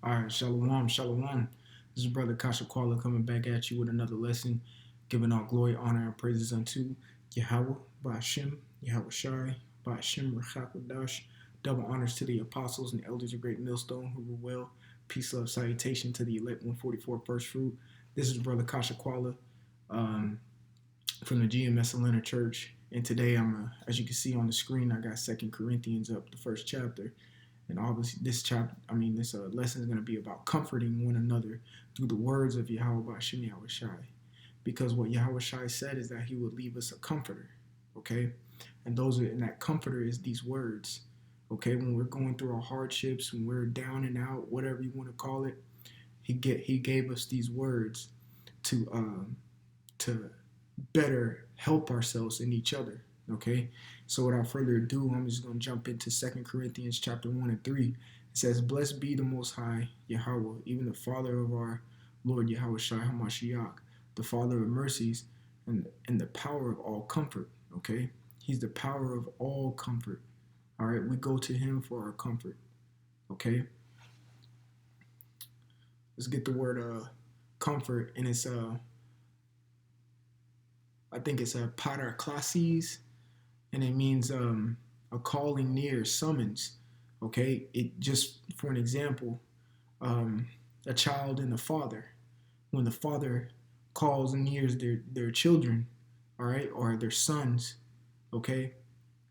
All right, shalom, shalom. This is Brother Kasha Kwala coming back at you with another lesson, giving all glory, honor, and praises unto Yahweh, Ba'ashem, Yahweh Shai, Ba'ashem, Rachakodash. Double honors to the apostles and elders of Great Millstone who were well. Peace, love, salutation to the elect 144 first fruit. This is Brother Kasha Kwala um, from the GMS Atlanta Church. And today, as you can see on the screen, I got Second Corinthians up, the first chapter. And obviously, this lesson is going to be about comforting one another through the words of Yahweh Ba'ashem Yahweh Shai. Because what Yahweh Shai said is that he would leave us a comforter, okay? And that comforter is these words, okay? When we're going through our hardships, when we're down and out, whatever you want to call it, he gave us these words to better help ourselves and each other, okay? So without further ado, I'm just going to jump into 2 Corinthians chapter 1 and 3. It says, "Blessed be the Most High, Yahweh, even the Father of our Lord Yahweh Shai HaMashiach, the Father of mercies and the power of all comfort," okay? He's the power of all comfort, all right? We go to him for our comfort, okay? Let's get the word comfort, and it's, I think it's paraklases, and it means a calling near, summons. Okay, it just for an example, a child and the father, when the father calls and nears their children, all right, or their sons, okay,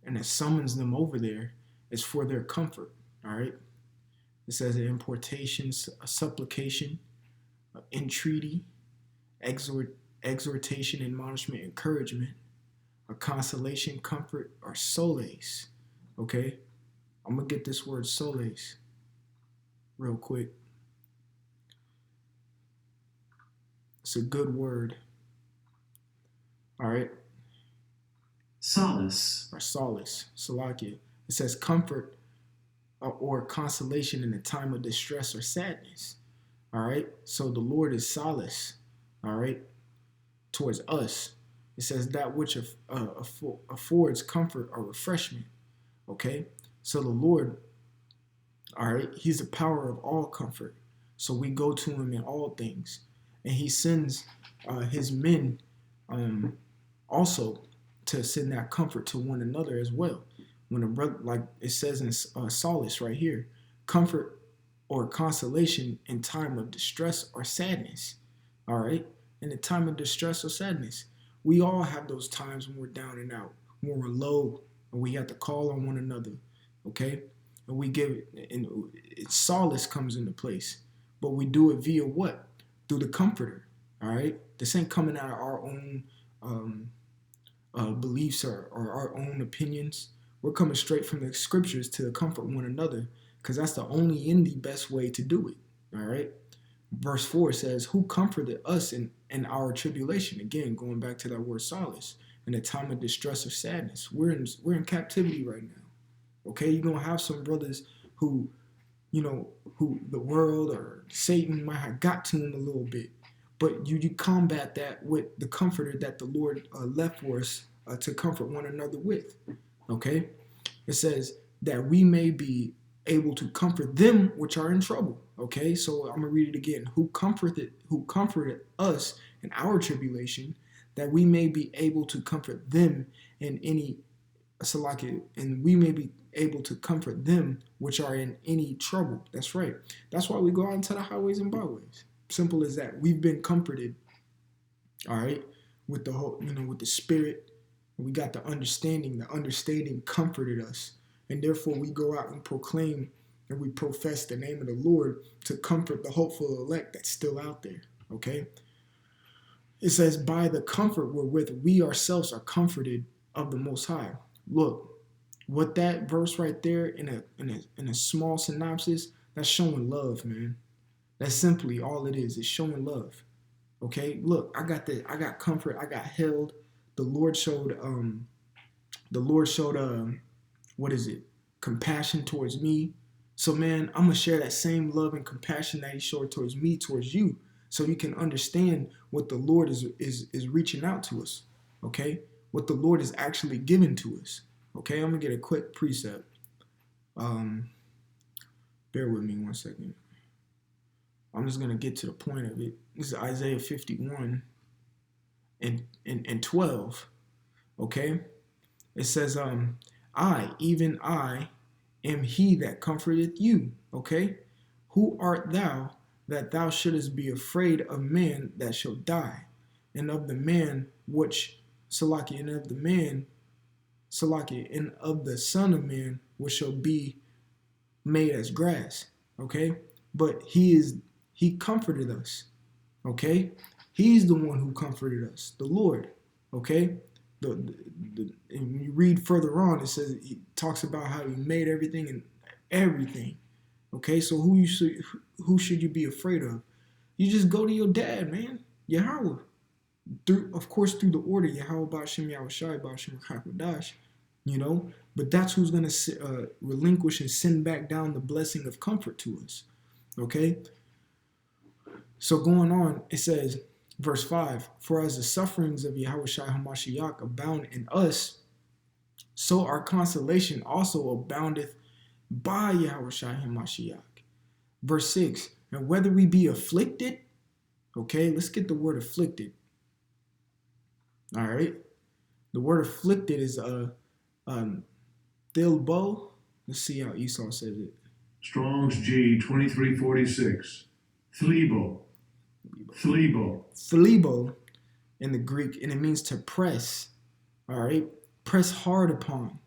and it summons them over there, it's for their comfort, all right. It says an importation, a supplication, entreaty, exhortation, admonishment, encouragement, a consolation, comfort, or solace. Okay? I'm going to get this word solace real quick. It's a good word. All right? Solace. Or solace. Salakia. It says comfort or consolation in a time of distress or sadness. All right? So the Lord is solace. All right? Towards us. It says that which affords comfort or refreshment. Okay? So the Lord, all right, he's the power of all comfort. So we go to him in all things. And he sends his men also to send that comfort to one another as well. When a brother, like it says in solace right here, comfort or consolation in time of distress or sadness. All right? In the time of distress or sadness. We all have those times when we're down and out, when we're low, and we have to call on one another, okay? And we give it, and solace comes into place. But we do it via what? Through the comforter, all right? This ain't coming out of our own beliefs or our own opinions. We're coming straight from the scriptures to comfort one another, because that's the only and the best way to do it, all right? Verse 4 says, "Who comforted us in our tribulation?" Again, going back to that word solace. In a time of distress or sadness. We're in captivity right now. Okay? You're going to have some brothers who, who the world or Satan might have got to them a little bit. But you combat that with the comforter that the Lord left for us to comfort one another with. Okay? It says that we may be able to comfort them which are in trouble. Okay, so I'm gonna read it again. Who comforted us in our tribulation, that we may be able to comfort them in any salaki, and we may be able to comfort them which are in any trouble. That's right. That's why we go out into the highways and byways. Simple as that. We've been comforted, all right, with the whole, with the spirit. We got the understanding. The understanding comforted us. And therefore we go out and proclaim and we profess the name of the Lord to comfort the hopeful elect that's still out there, okay? It says, by the comfort wherewith we ourselves are comforted of the Most High. Look, what that verse right there in a small synopsis, that's showing love, man. That's simply all it is showing love, okay? Look, I got comfort, I got held. The Lord showed, what is it? Compassion towards me. So man, I'm gonna share that same love and compassion that he showed towards me, towards you, so you can understand what the Lord is reaching out to us. Okay? What the Lord is actually giving to us. Okay, I'm gonna get a quick precept. Bear with me one second. I'm just going to get to the point of it. This is Isaiah 51 and 12. Okay? It says, I, even I, am he that comforteth you. Okay? Who art thou that thou shouldest be afraid of man that shall die, and of the man which, Salaki, and of the man, Salaki, and of the Son of Man which shall be made as grass. Okay? But he comforted us. Okay? He's the one who comforted us, the Lord. Okay? And when you read further on, it says, he talks about how he made everything and everything. Okay, so who should you be afraid of? You just go to your dad, man, Yahweh. Through the order, Yahweh Ba'ashem Yahushai Ba'ashem Hakodash, but that's who's going to relinquish and send back down the blessing of comfort to us. Okay, so going on, it says, verse 5, for as the sufferings of Yahushai HaMashiach abound in us, so our consolation also aboundeth by Yahushua HaMashiach. Verse 6, and whether we be afflicted, okay, let's get the word afflicted. All right, the word afflicted is thilbo. Let's see how Esau says it. Strong's G 2346. Thlibo. Thlibo in the Greek, and it means to press. All right, press hard upon,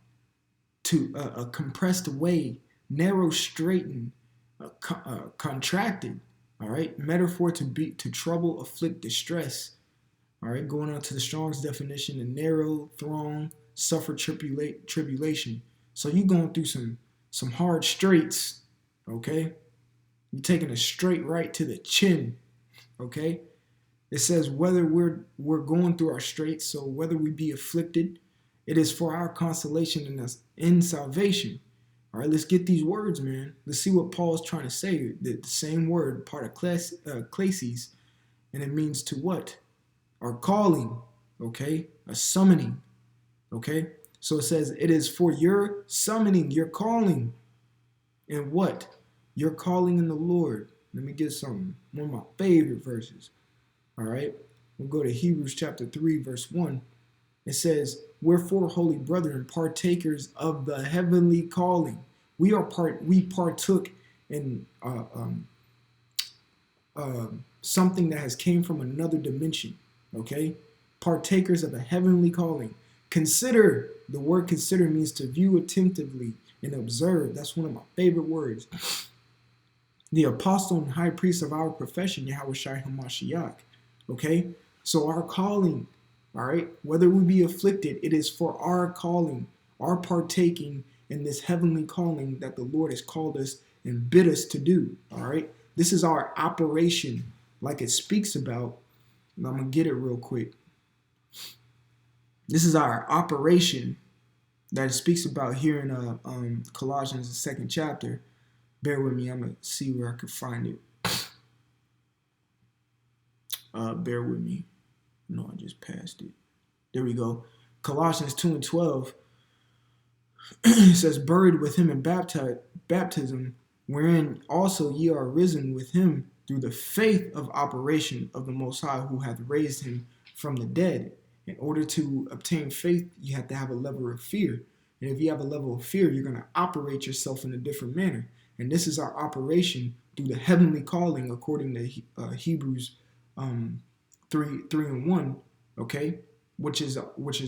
to a compressed way, narrow, straightened, contracted. All right, metaphor to trouble, afflict, distress. All right, going on to the Strong's definition, a narrow, throng, suffer tribulation. So you going through some hard straits. Okay, you taking a straight right to the chin. Okay, it says whether we're going through our straits, so whether we be afflicted, it is for our consolation in salvation. All right, let's get these words, man. Let's see what Paul's trying to say. The same word, part of klesis, and it means to what? Our calling, okay? A summoning, okay? So it says it is for your summoning, your calling. And what? Your calling in the Lord. Let me get something. One of my favorite verses. All right? We'll go to Hebrews chapter 3, verse 1. It says, wherefore, holy brethren, partakers of the heavenly calling. We partook in something that has came from another dimension. Okay? Partakers of a heavenly calling. Consider, the word consider means to view attentively and observe. That's one of my favorite words. The apostle and high priest of our profession, Yahushua HaMashiach. Okay? So our calling, all right, whether we be afflicted, it is for our calling, our partaking in this heavenly calling that the Lord has called us and bid us to do. All right, this is our operation, like it speaks about. And I'm gonna get it real quick. This is our operation that it speaks about here in Colossians, the 2nd chapter. Bear with me. I'm gonna see where I can find it. Bear with me. No, I just passed it. There we go. Colossians 2 and 12. It says, buried with him in baptism, wherein also ye are risen with him through the faith of operation of the Most High, who hath raised him from the dead. In order to obtain faith, you have to have a level of fear. And if you have a level of fear, you're going to operate yourself in a different manner. And this is our operation through the heavenly calling, according to Hebrews 3 and 1, okay, which is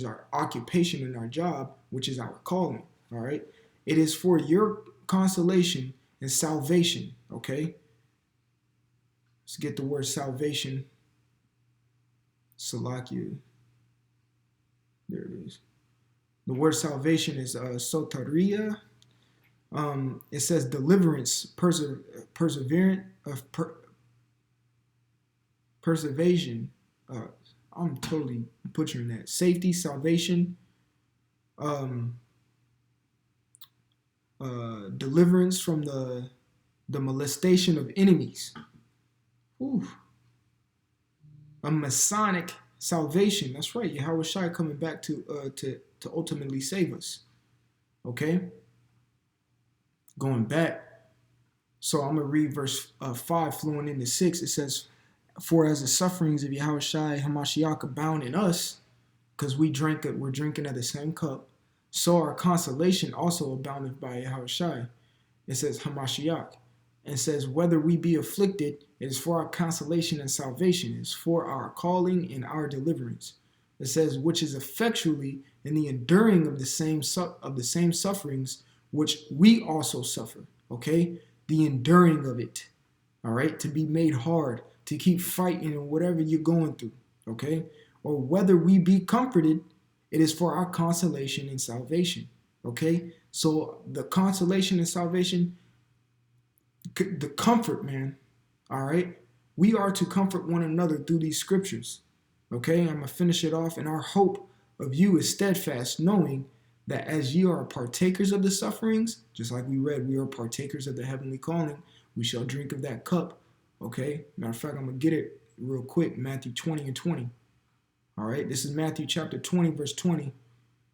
our occupation and our job, which is our calling. All right, it is for your consolation and salvation. Okay, let's get the word salvation. Salakia. There it is. The word salvation is sotaria. It says deliverance, perseverance, preservation. I'm totally butchering that. Safety, salvation, deliverance from the molestation of enemies. Ooh. A Masonic salvation. That's right. Yahweh Shai coming back to ultimately save us. Okay. Going back. So I'm going to read verse 5 flowing into 6. It says, for as the sufferings of Yahushua Hamashiach abound in us, because we're drinking of the same cup, so our consolation also aboundeth by Yahushua. It says Hamashiach. And says, whether we be afflicted, it is for our consolation and salvation, it is for our calling and our deliverance. It says, which is effectually in the enduring of the same sufferings which we also suffer. Okay, the enduring of it. All right, to be made hard, to keep fighting in whatever you're going through. Okay, or whether we be comforted, it is for our consolation and salvation. Okay, so the consolation and salvation, the comfort, man. All right, we are to comfort one another through these scriptures. Okay, I'm gonna finish it off. And our hope of you is steadfast, knowing that as ye are partakers of the sufferings, just like we read, we are partakers of the heavenly calling, we shall drink of that cup. Okay, matter of fact, I'm gonna get it real quick. Matthew 20 and 20. All right, this is Matthew chapter 20, verse 20.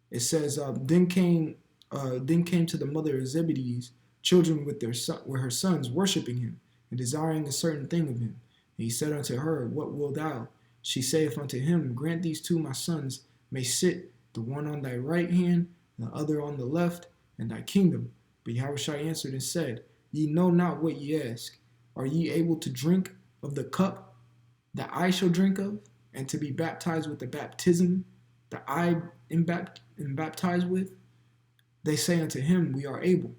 It says, then came to the mother of Zebedee's children with her sons, worshiping him and desiring a certain thing of him. And he said unto her, what wilt thou? She saith unto him, grant these two my sons may sit, the one on thy right hand, and the other on the left, in thy kingdom. But Yahushua answered and said, ye know not what ye ask. Are ye able to drink of the cup that I shall drink of, and to be baptized with the baptism that I am baptized with? They say unto him, we are able.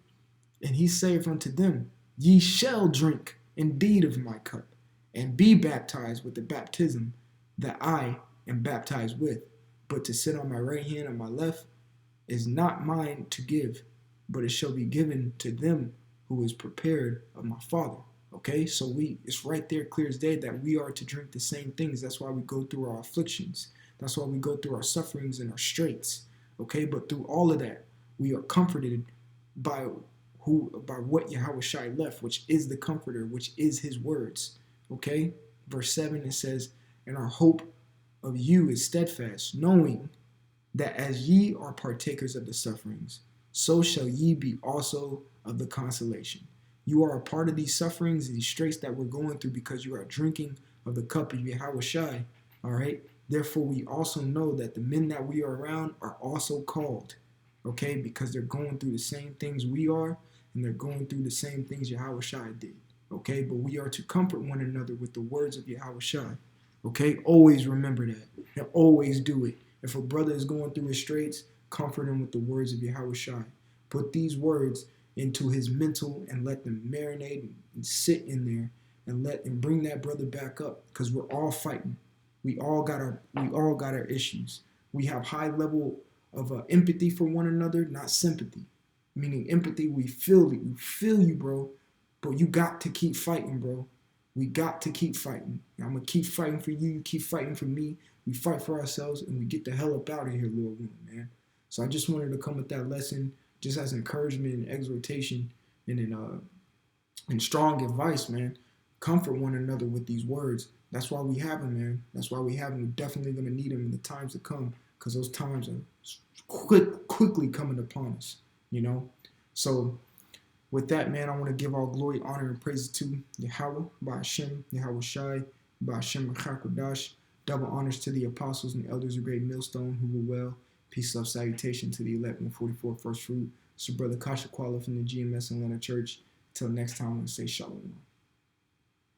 And he saith unto them, ye shall drink indeed of my cup, and be baptized with the baptism that I am baptized with. But to sit on my right hand and my left is not mine to give, but it shall be given to them who is prepared of my Father. Okay, so it's right there clear as day that we are to drink the same things. That's why we go through our afflictions. That's why we go through our sufferings and our straits. Okay, but through all of that, we are comforted by what Yahushua left, which is the comforter, which is his words. Okay, verse 7, it says, and our hope of you is steadfast, knowing that as ye are partakers of the sufferings, so shall ye be also of the consolation. You are a part of these sufferings, these straits that we're going through, because you are drinking of the cup of Yahushua. All right. Therefore, we also know that the men that we are around are also called, okay, because they're going through the same things we are, and they're going through the same things Yahushua did. Okay, but we are to comfort one another with the words of Yahushua. Okay, always remember that, and always do it. If a brother is going through his straits, comfort him with the words of Yahushua. Put these words into his mental and let them marinate and sit in there, and bring that brother back up, because we're all fighting. We all got our issues. We have high level of empathy for one another, not sympathy. Meaning empathy, we feel you, bro. But you got to keep fighting, bro. We got to keep fighting. I'm gonna keep fighting for you. You keep fighting for me. We fight for ourselves, and we get the hell up out of here, Lord willing, man. So I just wanted to come with that lesson, just as encouragement and exhortation, and strong advice, man. Comfort one another with these words. That's why we have them, man. That's why we have them. We're definitely gonna need them in the times to come, because those times are quickly coming upon us, you know. So with that, man, I want to give all glory, honor, and praise to Yahweh, by Hashem, Yahweh Shai, by Hashem Chakodash. Double honors to the apostles and elders of Great Millstone who were well. Peace, love, salutation to the 1144 First Fruit. It's your brother Kasha Quala from the GMS Atlanta Church. Until next time, I'm going to say shalom.